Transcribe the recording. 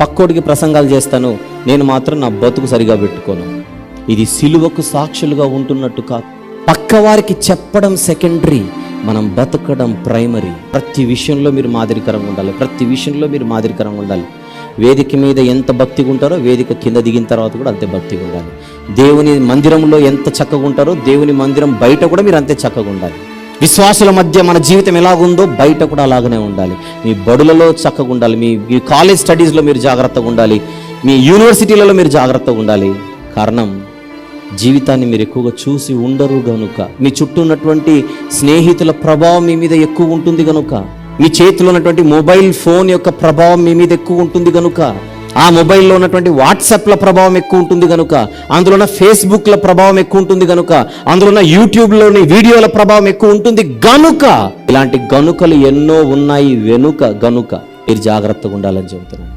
పక్కోడికి ప్రసంగాలు చేస్తాను, నేను మాత్రం నా బతుకు సరిగా పెట్టుకోను. ఇది సిలువకు సాక్షులుగా ఉంటున్నట్టు కాదు. పక్కవారికి చెప్పడం సెకండరీ, మనం బతకడం ప్రైమరీ. ప్రతి విషయంలో మీరు మాదిరికరంగా ఉండాలి, ప్రతి విషయంలో మీరు మాదిరికరంగా ఉండాలి. వేదిక మీద ఎంత భక్తిగా ఉంటారో వేదిక కింద దిగిన తర్వాత కూడా అంతే భక్తిగా ఉండాలి. దేవుని మందిరంలో ఎంత చక్కగా ఉంటారో దేవుని మందిరం బయట కూడా మీరు అంతే చక్కగా ఉండాలి. విశ్వాసుల మధ్య మన జీవితం ఎలాగుందో బయట కూడా అలాగనే ఉండాలి. మీ బడులలో చక్కగా ఉండాలి, మీ కాలేజ్ స్టడీస్లో మీరు జాగ్రత్తగా ఉండాలి, మీ యూనివర్సిటీలలో మీరు జాగ్రత్తగా ఉండాలి. కారణం జీవితాన్ని మీరు ఎక్కువగా చూసి ఉండరు గనుక, మీ చుట్టూ ఉన్నటువంటి స్నేహితుల ప్రభావం మీ మీద ఎక్కువ ఉంటుంది గనుక, మీ చేతిలో ఉన్నటువంటి మొబైల్ ఫోన్ యొక్క ప్రభావం మీ మీద ఎక్కువ ఉంటుంది గనుక, ఆ మొబైల్లో ఉన్నటువంటి వాట్సాప్ల ప్రభావం ఎక్కువ ఉంటుంది కనుక, అందులో ఉన్న ఫేస్బుక్ల ప్రభావం ఎక్కువ ఉంటుంది కనుక, అందులో ఉన్న యూట్యూబ్లోని వీడియోల ప్రభావం ఎక్కువ ఉంటుంది గనుక, ఇలాంటి గనుకలు ఎన్నో ఉన్నాయి వెనుక గనుక మీరు జాగ్రత్తగా ఉండాలని చెబుతున్నాను.